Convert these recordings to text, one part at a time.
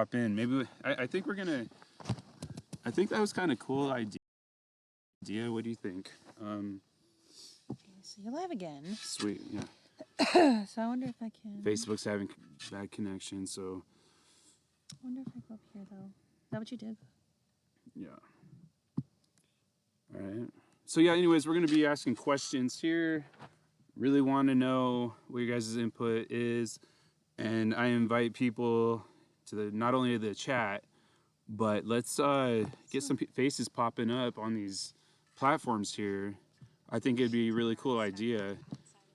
Hop in. Maybe I think we're gonna. I think that was kind of cool idea. What do you think? Okay, so you're live again. Sweet, yeah. So I wonder if I can. Facebook's having bad connection, so. I wonder if I go up here though. Is that what you did? Yeah. All right. So yeah. Anyways, we're gonna be asking questions here. Really want to know what your guys' input is, and I invite people to not only the chat, but let's get some faces popping up on these platforms here. I think it'd be a really cool idea.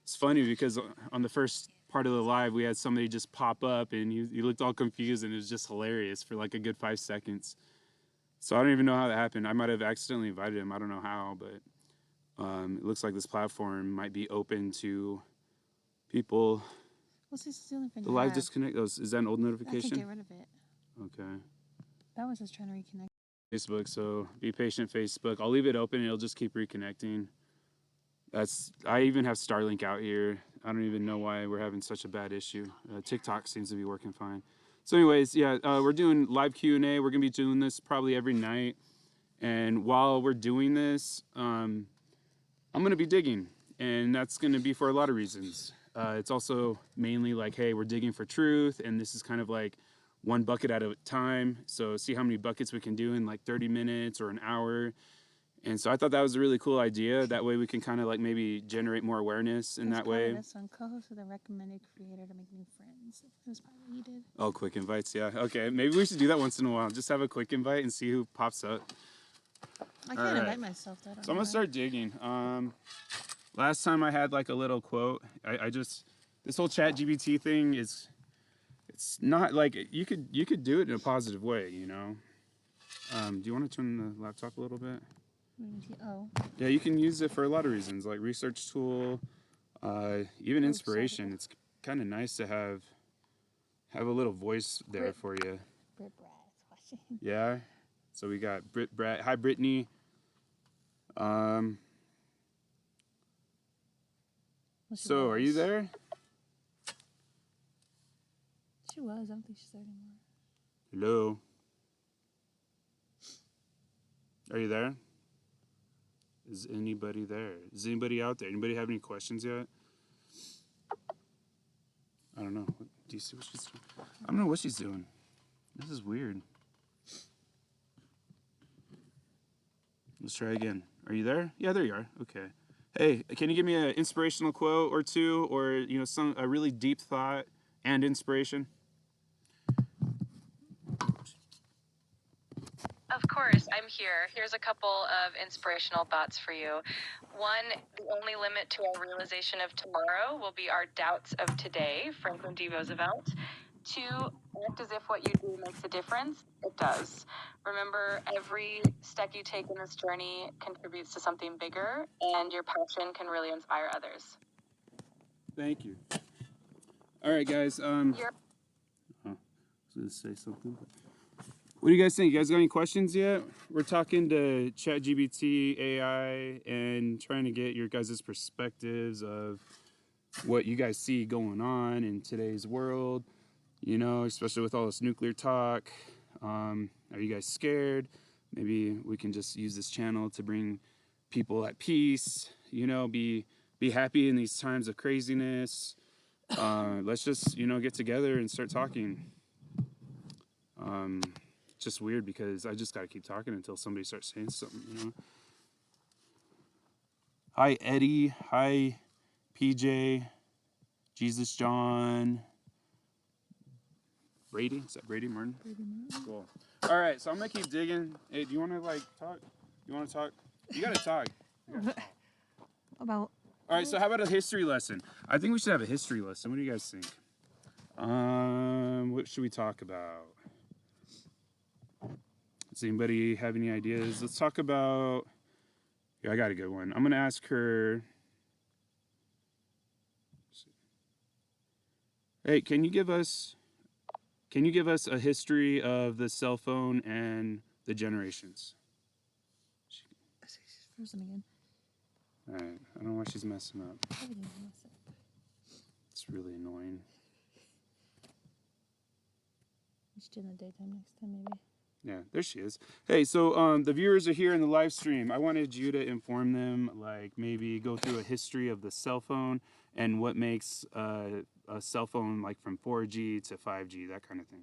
It's funny because on the first part of the live, we had somebody just pop up and you looked all confused, and it was just hilarious for like a good 5 seconds. So I don't even know how that happened. I might have accidentally invited him. I don't know how, but it looks like this platform might be open to people. Well, this is the only thing. The live disconnect. Oh, is that an old notification? I can get rid of it. Okay. That was just trying to reconnect. Facebook, so be patient, Facebook. I'll leave it open and it'll just keep reconnecting. I even have Starlink out here. I don't even know why we're having such a bad issue. TikTok seems to be working fine. So anyways, yeah, we're doing live Q&A. We're gonna be doing this probably every night. And while we're doing this, I'm gonna be digging, and that's gonna be for a lot of reasons. It's also mainly like, hey, we're digging for truth, and this is kind of like one bucket at a time. So see how many buckets we can do in like 30 minutes or an hour. And so I thought that was a really cool idea. That way we can kind of like maybe generate more awareness in that way. This one, co-host with a recommended creator to make new friends. That was probably what you did. Oh, quick invites, yeah. Okay, maybe we should do that once in a while. Just have a quick invite and see who pops up. I can't invite myself though. So I'm gonna start digging. Last time I had like a little quote. This whole ChatGPT thing it's not like you could do it in a positive way, you know. Do you want to turn the laptop a little bit? Oh. Yeah, you can use it for a lot of reasons, like research tool, even inspiration. It's kind of nice to have a little voice there for you. Britt Brad is watching. Yeah. So we got Brad. Hi, Brittany. So are you there? She was. I don't think she's there anymore. Hello. Are you there? Is anybody there? Is anybody out there? Anybody have any questions yet? I don't know. Do you see what she's doing? I don't know what she's doing. This is weird. Let's try again. Are you there? Yeah, there you are. Okay. Hey, can you give me an inspirational quote or two, or you know, a really deep thought and inspiration? Of course, I'm here. Here's a couple of inspirational thoughts for you. One, the only limit to our realization of tomorrow will be our doubts of today, Franklin D. Roosevelt. Two, act as if what you do makes a difference. It does. Remember, every step you take in this journey contributes to something bigger, and your passion can really inspire others. Thank you. All right, guys. I was going to say something. What do you guys think? You guys got any questions yet? We're talking to ChatGPT AI and trying to get your guys' perspectives of what you guys see going on in today's world, you know, especially with all this nuclear talk. Are you guys scared? Maybe we can just use this channel to bring people at peace, you know, be happy in these times of craziness. Let's just, you know, get together and start talking. Just weird because I just got to keep talking until somebody starts saying something, you know. Hi, Eddie. Hi, PJ. Jesus John. Brady? Is that Brady Martin? Brady Martin. Cool. All right, so I'm going to keep digging. Hey, do you want to, like, talk? You want to talk? You got to talk. About... All right, so how about a history lesson? I think we should have a history lesson. What do you guys think? What should we talk about? Does anybody have any ideas? Let's talk about... Yeah, I got a good one. I'm going to ask her... Hey, can you give us a history of the cell phone and the generations? She's frozen again. All right. I don't know why she's messing up. It's really annoying. PhD in the daytime next time, maybe. Yeah, there she is. Hey, so the viewers are here in the live stream. I wanted you to inform them, like maybe go through a history of the cell phone and what makes a cell phone like from 4G to 5G, that kind of thing.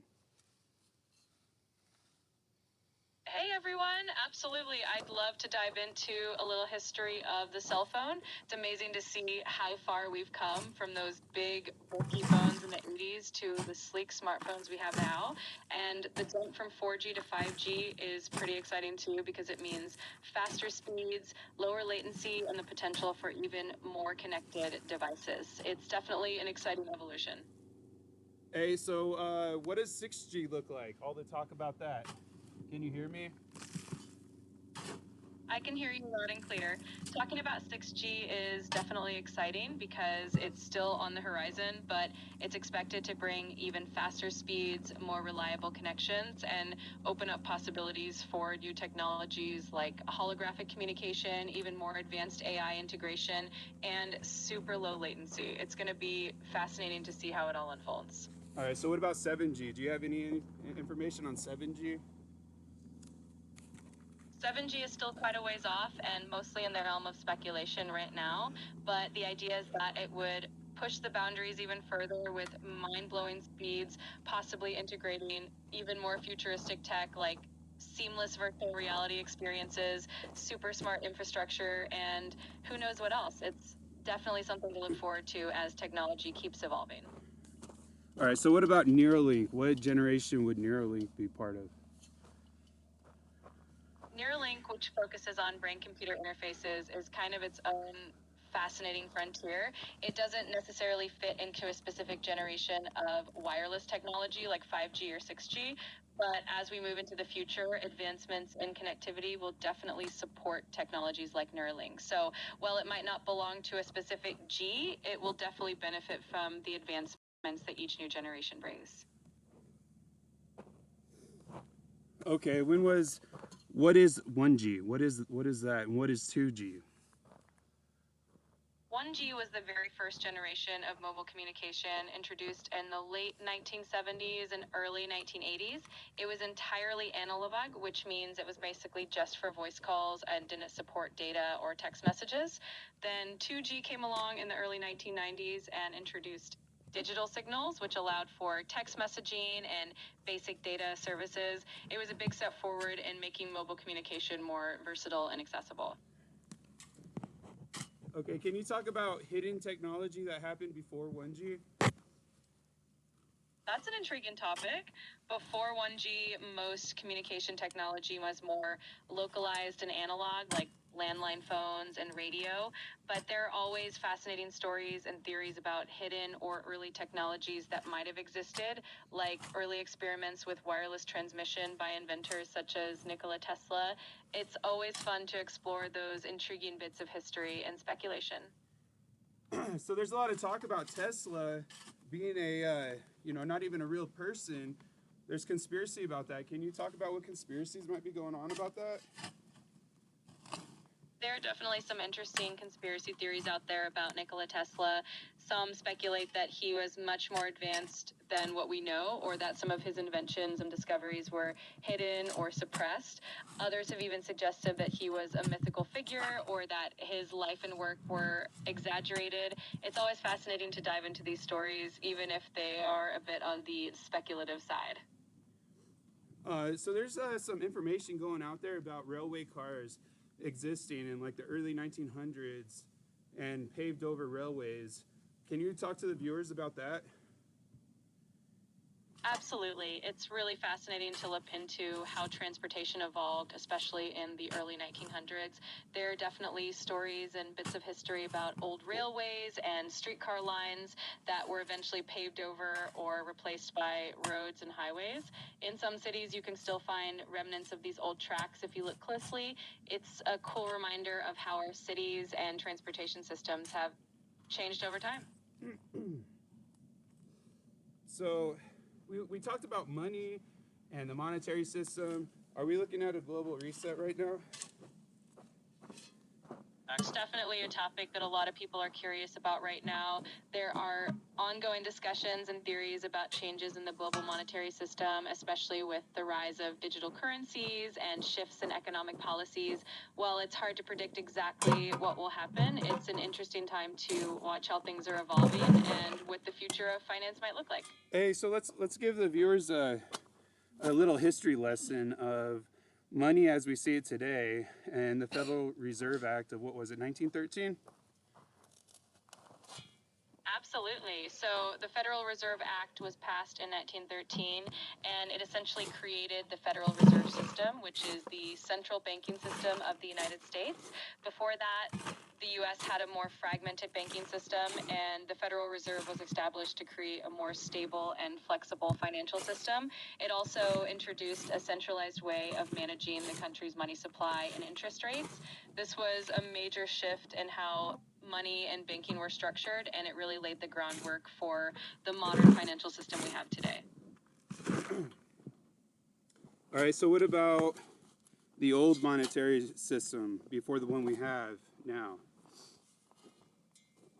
Hey everyone, absolutely. I'd love to dive into a little history of the cell phone. It's amazing to see how far we've come from those big bulky phones in the 80s to the sleek smartphones we have now. And the jump from 4G to 5G is pretty exciting too, because it means faster speeds, lower latency, and the potential for even more connected devices. It's definitely an exciting evolution. Hey, so what does 6G look like? All the talk about that. Can you hear me? I can hear you loud and clear. Talking about 6G is definitely exciting because it's still on the horizon, but it's expected to bring even faster speeds, more reliable connections, and open up possibilities for new technologies like holographic communication, even more advanced AI integration, and super low latency. It's going to be fascinating to see how it all unfolds. All right, so what about 7G? Do you have any information on 7G? 7G is still quite a ways off and mostly in the realm of speculation right now, but the idea is that it would push the boundaries even further with mind-blowing speeds, possibly integrating even more futuristic tech like seamless virtual reality experiences, super smart infrastructure, and who knows what else. It's definitely something to look forward to as technology keeps evolving. All right, so what about Neuralink? What generation would Neuralink be part of? Neuralink, which focuses on brain-computer interfaces, is kind of its own fascinating frontier. It doesn't necessarily fit into a specific generation of wireless technology like 5G or 6G, but as we move into the future, advancements in connectivity will definitely support technologies like Neuralink. So while it might not belong to a specific G, it will definitely benefit from the advancements that each new generation brings. Okay, what is 1G? What is that, and what is 2G? 1G was the very first generation of mobile communication introduced in the late 1970s and early 1980s. It was entirely analog, which means it was basically just for voice calls and didn't support data or text messages. Then 2G came along in the early 1990s and introduced digital signals, which allowed for text messaging and basic data services. It was a big step forward in making mobile communication more versatile and accessible. Okay, can you talk about hidden technology that happened before 1G? That's an intriguing topic. Before 1G, most communication technology was more localized and analog, like landline phones and radio, but there are always fascinating stories and theories about hidden or early technologies that might have existed, like early experiments with wireless transmission by inventors such as Nikola Tesla. It's always fun to explore those intriguing bits of history and speculation. So there's a lot of talk about Tesla being a, not even a real person. There's conspiracy about that. Can you talk about what conspiracies might be going on about that? There are definitely some interesting conspiracy theories out there about Nikola Tesla. Some speculate that he was much more advanced than what we know, or that some of his inventions and discoveries were hidden or suppressed. Others have even suggested that he was a mythical figure or that his life and work were exaggerated. It's always fascinating to dive into these stories, even if they are a bit on the speculative side. So there's some information going out there about railway cars existing in like the early 1900s and paved over railways. Can you talk to the viewers about that? Absolutely. It's really fascinating to look into how transportation evolved, especially in the early 1900s. There are definitely stories and bits of history about old railways and streetcar lines that were eventually paved over or replaced by roads and highways. In some cities, you can still find remnants of these old tracks if you look closely. It's a cool reminder of how our cities and transportation systems have changed over time. So we talked about money and the monetary system. Are we looking at a global reset right now? It's definitely a topic that a lot of people are curious about right now. There are ongoing discussions and theories about changes in the global monetary system, especially with the rise of digital currencies and shifts in economic policies. While it's hard to predict exactly what will happen, it's an interesting time to watch how things are evolving and what the future of finance might look like. Hey, so let's give the viewers a little history lesson of money as we see it today and the Federal Reserve Act of, what was it, 1913? Absolutely. So the Federal Reserve Act was passed in 1913, and it essentially created the Federal Reserve System, which is the central banking system of the United States. Before that, the U.S. had a more fragmented banking system, and the Federal Reserve was established to create a more stable and flexible financial system. It also introduced a centralized way of managing the country's money supply and interest rates. This was a major shift in how money and banking were structured, and it really laid the groundwork for the modern financial system we have today. All right, so what about the old monetary system before the one we have now?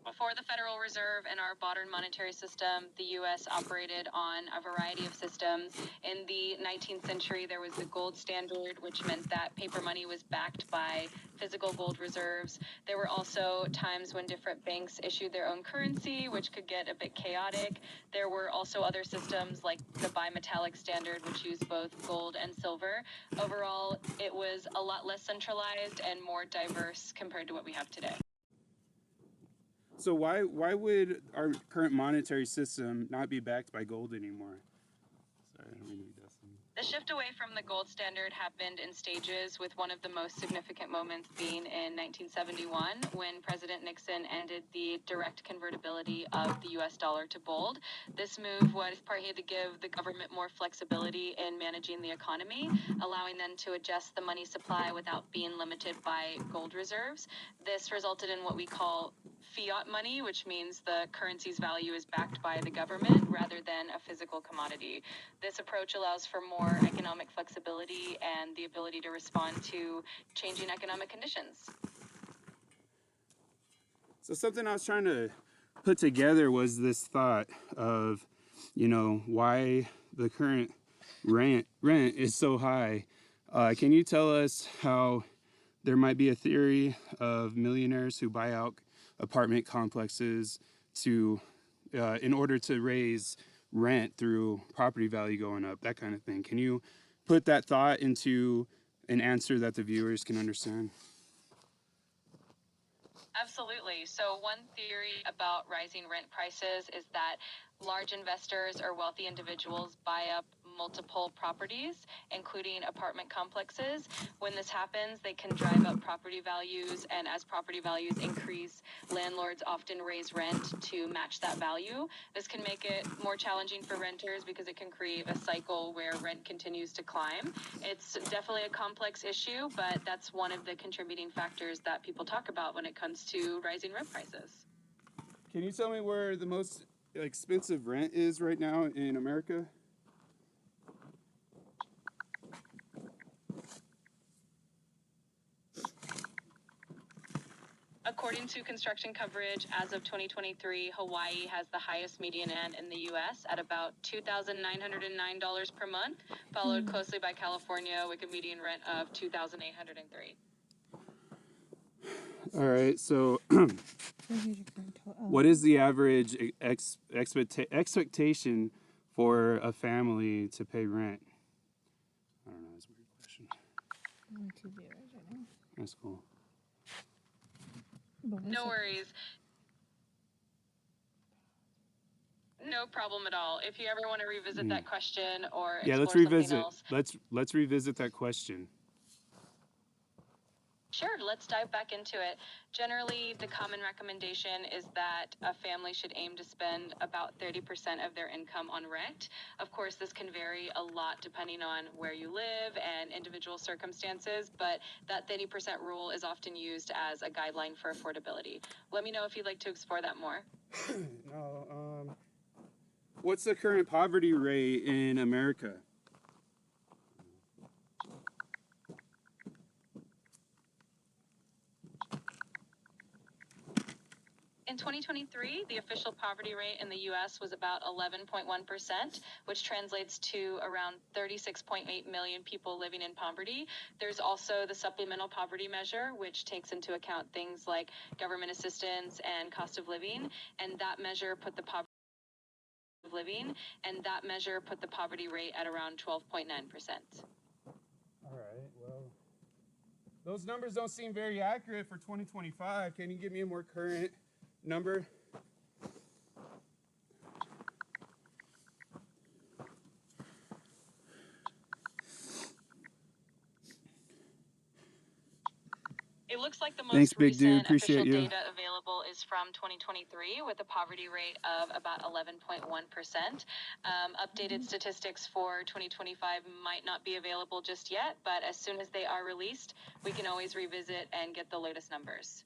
Before the Federal Reserve and our modern monetary system, the U.S. operated on a variety of systems. In the 19th century, there was the gold standard, which meant that paper money was backed by physical gold reserves. There were also times when different banks issued their own currency, which could get a bit chaotic. There were also other systems like the bimetallic standard, which used both gold and silver. Overall, it was a lot less centralized and more diverse compared to what we have today. So why would our current monetary system not be backed by gold anymore? Sorry, I don't mean to be dusty. The shift away from the gold standard happened in stages, with one of the most significant moments being in 1971, when President Nixon ended the direct convertibility of the US dollar to gold. This move was partly to give the government more flexibility in managing the economy, allowing them to adjust the money supply without being limited by gold reserves. This resulted in what we call fiat money, which means the currency's value is backed by the government rather than a physical commodity. This approach allows for more economic flexibility and the ability to respond to changing economic conditions. So something I was trying to put together was this thought of, why the current rent is so high. Can you tell us how there might be a theory of millionaires who buy out apartment complexes to, in order to raise rent through property value going up, that kind of thing? Can you put that thought into an answer that the viewers can understand? Absolutely. So one theory about rising rent prices is that large investors or wealthy individuals buy up multiple properties, including apartment complexes. When this happens, they can drive up property values, and as property values increase, landlords often raise rent to match that value. This can make it more challenging for renters because it can create a cycle where rent continues to climb. It's definitely a complex issue, but that's one of the contributing factors that people talk about when it comes to rising rent prices. Can you tell me where the most expensive rent is right now in America? According to construction coverage, as of 2023, Hawaii has the highest median rent in the U.S. at about $2,909 per month, followed closely by California with a median rent of $2,803. All right, so So here's your current total. what is the average expectation for a family to pay rent? I don't know, that's a weird question. Only 2 viewers right now. That's cool. No worries. No problem at all. If you ever want to revisit that question or Yeah, let's explore revisit. something else. Let's revisit that question. Sure, let's dive back into it. Generally, the common recommendation is that a family should aim to spend about 30% of their income on rent. Of course, this can vary a lot depending on where you live and individual circumstances, but that 30% rule is often used as a guideline for affordability. Let me know if you'd like to explore that more. No, what's the current poverty rate in America? In 2023, the official poverty rate in the U.S. was about 11.1%, which translates to around 36.8 million people living in poverty. There's also the supplemental poverty measure, which takes into account things like government assistance and cost of living, and that measure put the poverty rate at around 12.9%. All right, well, those numbers don't seem very accurate for 2025. Can you give me a more current number? It looks like the most Thanks, big dude. recent Appreciate official you. data available is from 2023 with a poverty rate of about 11.1%. Updated statistics for 2025 might not be available just yet, but as soon as they are released, we can always revisit and get the latest numbers.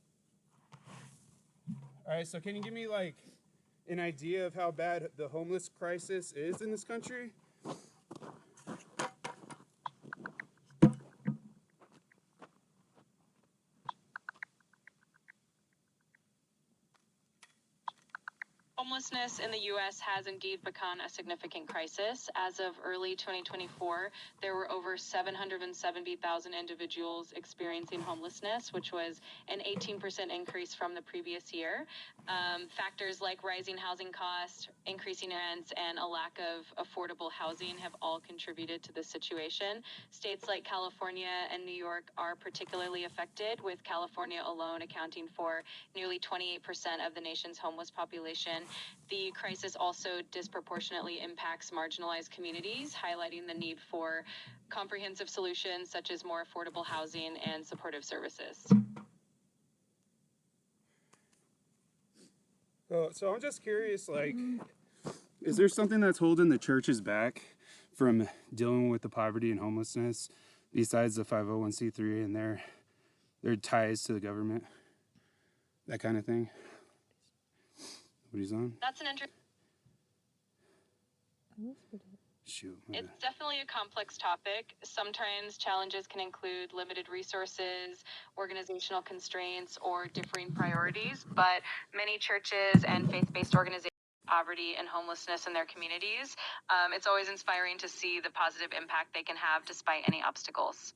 All right, so can you give me like an idea of how bad the homeless crisis is in this country? Homelessness in the U.S. has indeed become a significant crisis. As of early 2024, there were over 770,000 individuals experiencing homelessness, which was an 18% increase from the previous year. Factors like rising housing costs, increasing rents, and a lack of affordable housing have all contributed to this situation. States like California and New York are particularly affected, with California alone accounting for nearly 28% of the nation's homeless population. The crisis also disproportionately impacts marginalized communities, highlighting the need for comprehensive solutions such as more affordable housing and supportive services. So I'm just curious, like, is there something that's holding the churches back from dealing with the poverty and homelessness besides the 501c3 and their ties to the government? That kind of thing? Nobody's on? That's an interesting. Shoot. It's definitely a complex topic. Sometimes challenges can include limited resources, organizational constraints, or differing priorities, but many churches and faith-based organizations poverty and homelessness in their communities. It's always inspiring to see the positive impact they can have despite any obstacles.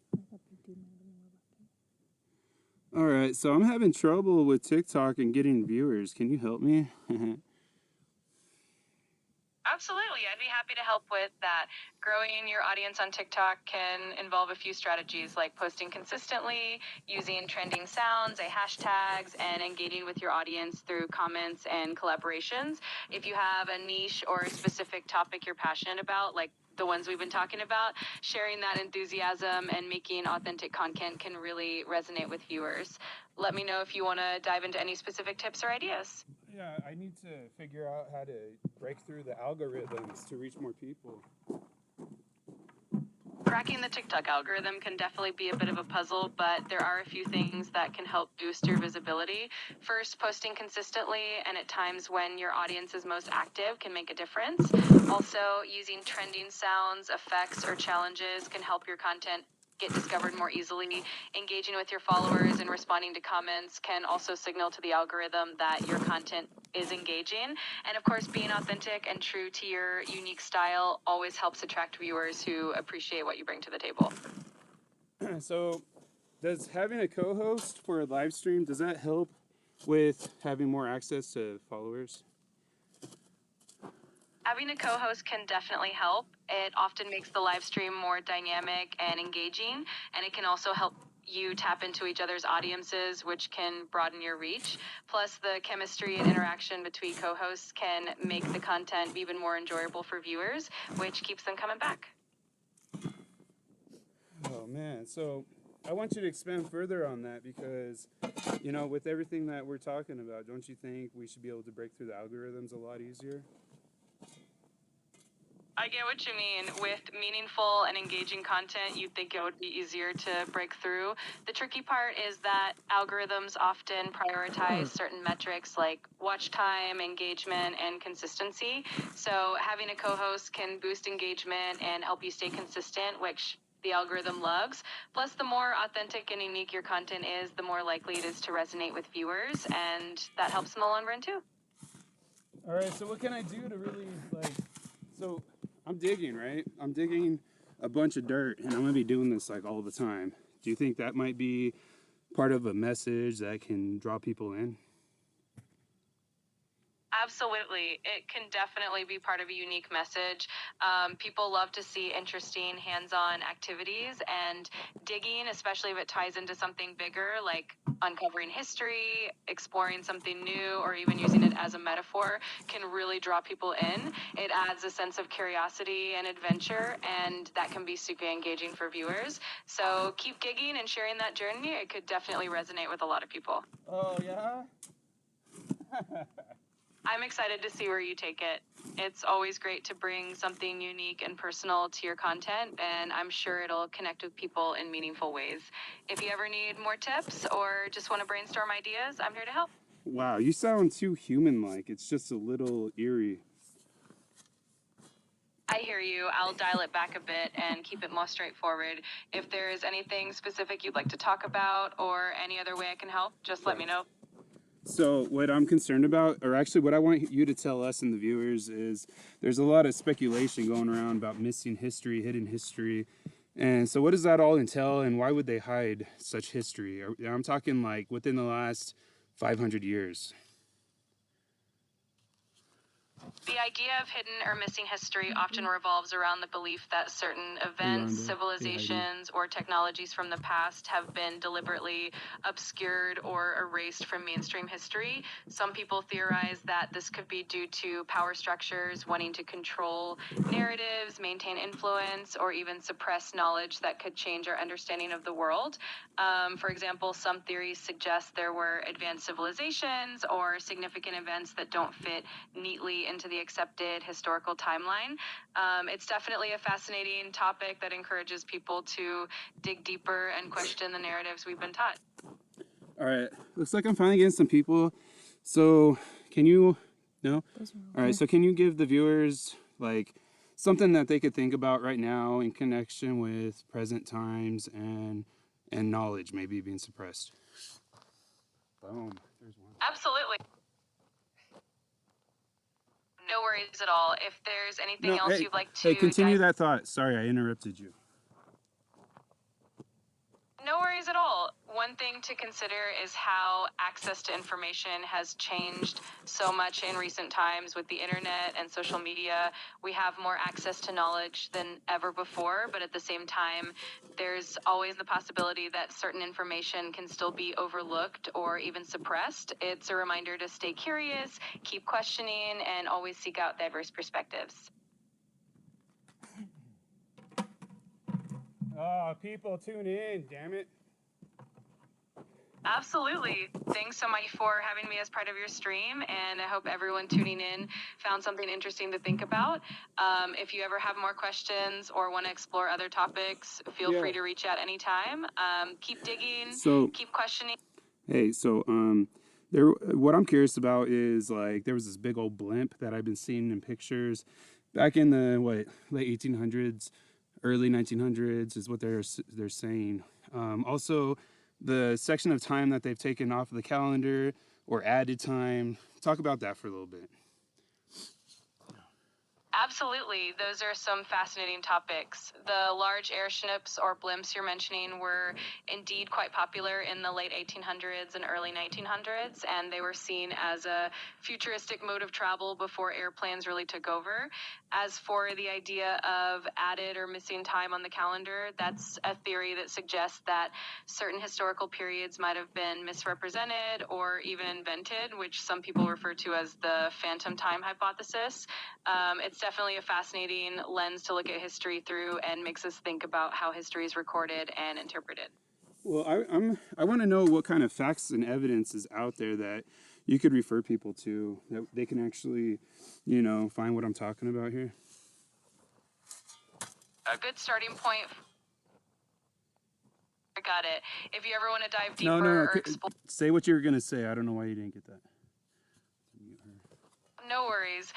All right, so I'm having trouble with TikTok and getting viewers. Can you help me? Absolutely. I'd be happy to help with that. Growing your audience on TikTok can involve a few strategies like posting consistently, using trending sounds, hashtags, and engaging with your audience through comments and collaborations. If you have a niche or a specific topic you're passionate about, like the ones we've been talking about, sharing that enthusiasm and making authentic content can really resonate with viewers. Let me know if you want to dive into any specific tips or ideas. Yeah, I need to figure out how to break through the algorithms to reach more people. Cracking the TikTok algorithm can definitely be a bit of a puzzle, but there are a few things that can help boost your visibility. First, posting consistently and at times when your audience is most active can make a difference. Also, using trending sounds, effects, or challenges can help your content get discovered more easily. Engaging with your followers and responding to comments can also signal to the algorithm that your content is engaging. And of course, being authentic and true to your unique style always helps attract viewers who appreciate what you bring to the table. So, does having a co-host for a live stream, does that help with having more access to followers? Having a co-host can definitely help. It often makes the live stream more dynamic and engaging, and it can also help you tap into each other's audiences, which can broaden your reach. Plus, the chemistry and interaction between co-hosts can make the content even more enjoyable for viewers, which keeps them coming back. Oh man, so I want you to expand further on that because, you know, with everything that we're talking about, don't you think we should be able to break through the algorithms a lot easier? I get what you mean. With meaningful and engaging content, you'd think it would be easier to break through. The tricky part is that algorithms often prioritize certain metrics like watch time, engagement, and consistency. So having a co-host can boost engagement and help you stay consistent, which the algorithm loves. Plus, the more authentic and unique your content is, the more likely it is to resonate with viewers, and that helps in the long run too. All right, so what can I do to really, like, so I'm digging, right? I'm digging a bunch of dirt, and I'm gonna be doing this like all the time. Do you think that might be part of a message that can draw people in? Absolutely. It can definitely be part of a unique message. People love to see interesting hands-on activities, and digging, especially if it ties into something bigger, like uncovering history, exploring something new, or even using it as a metaphor, can really draw people in. It adds a sense of curiosity and adventure, and that can be super engaging for viewers. So keep digging and sharing that journey. It could definitely resonate with a lot of people. Oh, yeah? I'm excited to see where you take it. It's always great to bring something unique and personal to your content, and I'm sure it'll connect with people in meaningful ways. If you ever need more tips or just want to brainstorm ideas, I'm here to help. Wow, you sound too human-like. It's just a little eerie. I hear you. I'll dial it back a bit and keep it more straightforward. If there is anything specific you'd like to talk about or any other way I can help, just let me know. So what I'm concerned about, or actually what I want you to tell us and the viewers, is there's a lot of speculation going around about missing history, hidden history. And so what does that all entail, and why would they hide such history? I'm talking like within the last 500 years. The idea of hidden or missing history often revolves around the belief that certain events, civilizations, or technologies from the past have been deliberately obscured or erased from mainstream history. Some people theorize that this could be due to power structures wanting to control narratives, maintain influence, or even suppress knowledge that could change our understanding of the world. For example, some theories suggest there were advanced civilizations or significant events that don't fit neatly into the accepted historical timeline. It's definitely a fascinating topic that encourages people to dig deeper and question the narratives we've been taught. All right, looks like I'm finally getting some people. So can you, no? All right, so can you give the viewers like something that they could think about right now in connection with present times and knowledge maybe being suppressed? Boom, there's one. Absolutely. No worries at all. If there's anything else you'd like to continue that thought. Sorry, I interrupted you. No worries at all. One thing to consider is how access to information has changed so much in recent times with the internet and social media. We have more access to knowledge than ever before, but at the same time, there's always the possibility that certain information can still be overlooked or even suppressed. It's a reminder to stay curious, keep questioning, and always seek out diverse perspectives. Oh, people tune in, damn it. Absolutely. Thanks so much for having me as part of your stream, and I hope everyone tuning in found something interesting to think about. If you ever have more questions or want to explore other topics, feel free to reach out anytime. Keep digging, keep questioning. Hey, so what I'm curious about is like there was this big old blimp that I've been seeing in pictures back in the late 1800s, early 1900s is what they're saying. Also, the section of time that they've taken off of the calendar or added time. Talk about that for a little bit. Absolutely. Those are some fascinating topics. The large airships or blimps you're mentioning were indeed quite popular in the late 1800s and early 1900s, and they were seen as a futuristic mode of travel before airplanes really took over. As for the idea of added or missing time on the calendar, that's a theory that suggests that certain historical periods might have been misrepresented or even invented, which some people refer to as the phantom time hypothesis. It's definitely a fascinating lens to look at history through and makes us think about how history is recorded and interpreted. Well, I want to know what kind of facts and evidence is out there that you could refer people to that they can actually, find what I'm talking about here. A good starting point. I got it. If you ever want to dive deeper or explore. Say what you were going to say. I don't know why you didn't get that. no worries.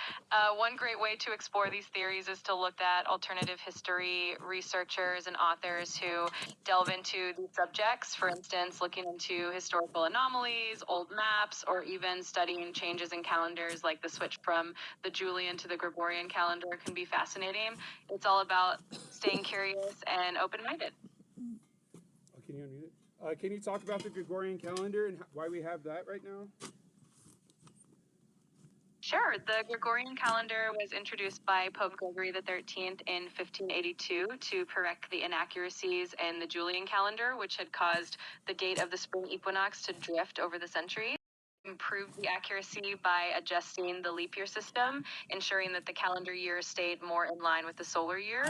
One great way to explore these theories is to look at alternative history researchers and authors who delve into these subjects. For instance, looking into historical anomalies, old maps, or even studying changes in calendars like the switch from the Julian to the Gregorian calendar can be fascinating. It's all about staying curious and open-minded. Oh, can you unmute it? Can you talk about the Gregorian calendar and why we have that right now? Sure. The Gregorian calendar was introduced by Pope Gregory XIII in 1582 to correct the inaccuracies in the Julian calendar, which had caused the date of the spring equinox to drift over the centuries. Improved the accuracy by adjusting the leap year system, ensuring that the calendar year stayed more in line with the solar year.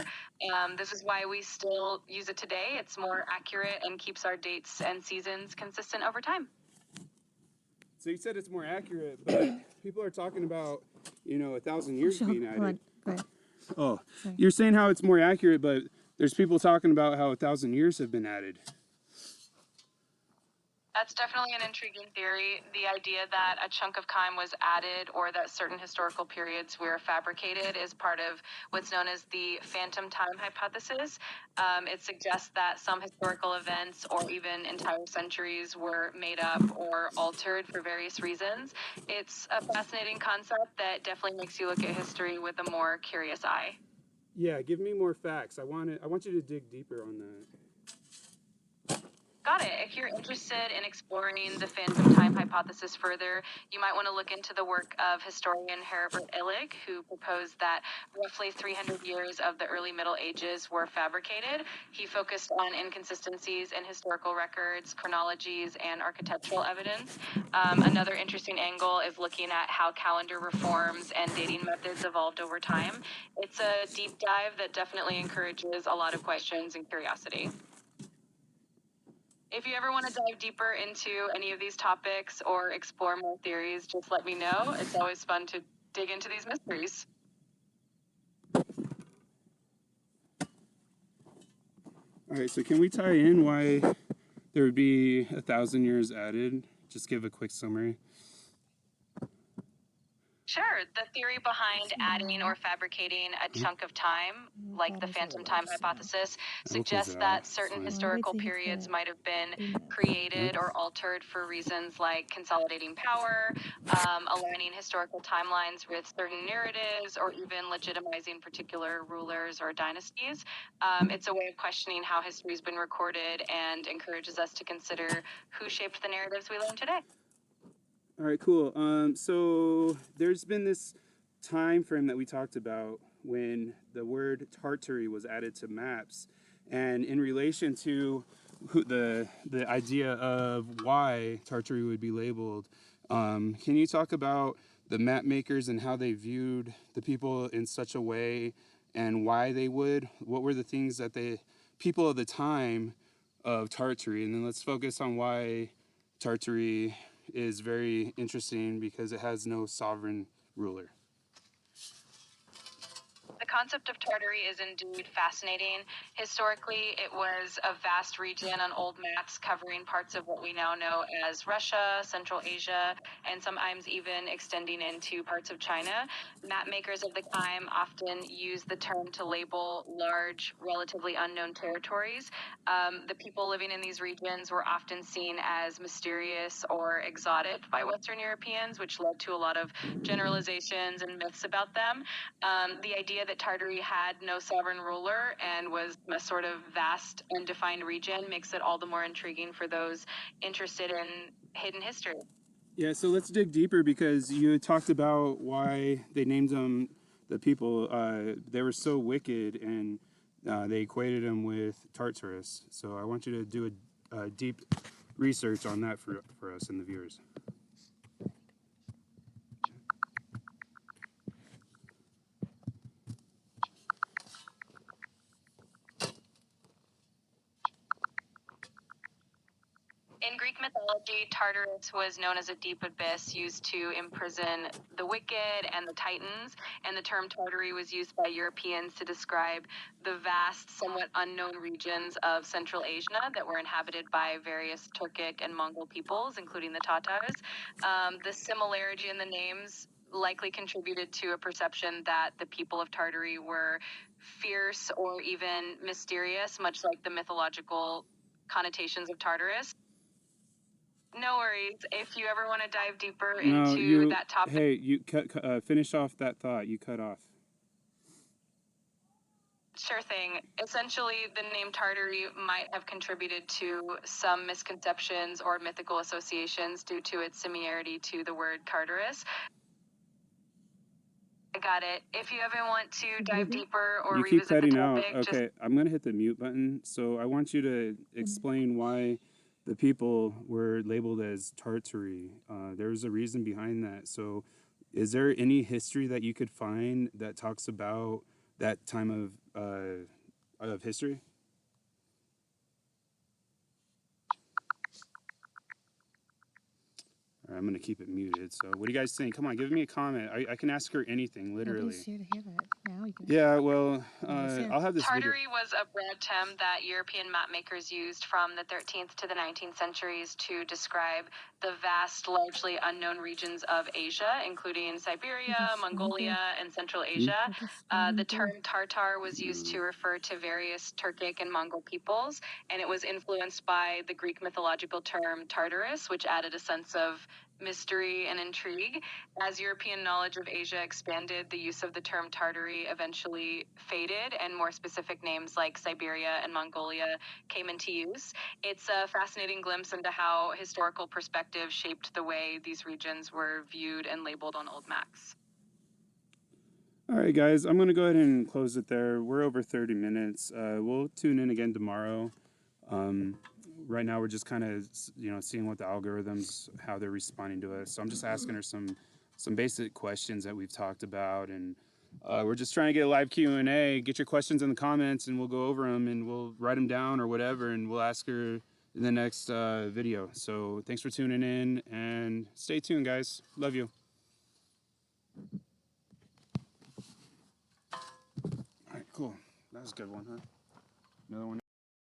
This is why we still use it today. It's more accurate and keeps our dates and seasons consistent over time. So you said it's more accurate, but people are talking about, 1,000 years being added. Go ahead. Oh, Sorry. you're saying how it's more accurate, but there's people talking about how 1,000 years have been added. That's definitely an intriguing theory. The idea that a chunk of time was added or that certain historical periods were fabricated is part of what's known as the phantom time hypothesis. It suggests that some historical events or even entire centuries were made up or altered for various reasons. It's a fascinating concept that definitely makes you look at history with a more curious eye. Yeah, give me more facts. I want you to dig deeper on that. Got it. If you're interested in exploring the phantom time hypothesis further, you might want to look into the work of historian Herbert Illig, who proposed that roughly 300 years of the early Middle Ages were fabricated. He focused on inconsistencies in historical records, chronologies, and architectural evidence. Another interesting angle is looking at how calendar reforms and dating methods evolved over time. It's a deep dive that definitely encourages a lot of questions and curiosity. If you ever want to dive deeper into any of these topics or explore more theories, just let me know. It's always fun to dig into these mysteries. All right, so can we tie in why there would be 1,000 years added? Just give a quick summary. Sure. The theory behind adding or fabricating a chunk of time, like the phantom time hypothesis, suggests that certain historical periods might have been created or altered for reasons like consolidating power, aligning historical timelines with certain narratives, or even legitimizing particular rulers or dynasties. It's a way of questioning how history has been recorded and encourages us to consider who shaped the narratives we learn today. All right, cool. So there's been this time frame that we talked about when the word Tartary was added to maps, and in relation to the idea of why Tartary would be labeled, can you talk about the map makers and how they viewed the people in such a way, and why they would? What were the things that the people of the time of Tartary, and then let's focus on why Tartary is very interesting because it has no sovereign ruler. The concept of Tartary is indeed fascinating. Historically, it was a vast region on old maps covering parts of what we now know as Russia, Central Asia, and sometimes even extending into parts of China. Map makers of the time often used the term to label large, relatively unknown territories. The people living in these regions were often seen as mysterious or exotic by Western Europeans, which led to a lot of generalizations and myths about them. The idea that Tartary had no sovereign ruler and was a sort of vast, undefined region makes it all the more intriguing for those interested in hidden history. Yeah, so let's dig deeper because you talked about why they named them the people. They were so wicked and they equated them with Tartarus. So I want you to do a deep research on that for us and the viewers. In Greek mythology, Tartarus was known as a deep abyss used to imprison the wicked and the Titans, and the term Tartary was used by Europeans to describe the vast, somewhat unknown regions of Central Asia that were inhabited by various Turkic and Mongol peoples, including the Tatars. The similarity in the names likely contributed to a perception that the people of Tartary were fierce or even mysterious, much like the mythological connotations of Tartarus. No worries. If you ever want to dive deeper No, into that topic. Hey, you finish off that thought. You cut off. Sure thing. Essentially, the name Tartary might have contributed to some misconceptions or mythical associations due to its similarity to the word Tartarus. I got it. If you ever want to dive deeper or You keep revisit the cutting out. topic, Okay, I'm going to hit the mute button. So I want you to explain why the people were labeled as Tartary. There's a reason behind that. So is there any history that you could find that talks about that time of history? All right, I'm going to keep it muted. So what do you guys think? Come on, give me a comment. I can ask her anything, literally. Nobody's here to hear that. Now you can. Yeah, well, Nobody's here. I'll have this video. Tartary was a broad term that European mapmakers used from the 13th to the 19th centuries to describe the vast, largely unknown regions of Asia, including Siberia, Mongolia, and Central Asia. The term Tartar was used to refer to various Turkic and Mongol peoples, and it was influenced by the Greek mythological term Tartarus, which added a sense of mystery and intrigue. As European knowledge of Asia expanded, the use of the term Tartary eventually faded, and more specific names like Siberia and Mongolia came into use. It's a fascinating glimpse into how historical perspective shaped the way these regions were viewed and labeled on old maps. All right, guys, I'm going to go ahead and close it there. We're over 30 minutes. We'll tune in again tomorrow. Right now, we're just kind of, seeing what the algorithms, how they're responding to us. So I'm just asking her some basic questions that we've talked about, and we're just trying to get a live Q&A. Get your questions in the comments, and we'll go over them, and we'll write them down or whatever, and we'll ask her in the next video. So thanks for tuning in, and stay tuned, guys. Love you. All right, cool. That was a good one, huh? Another one.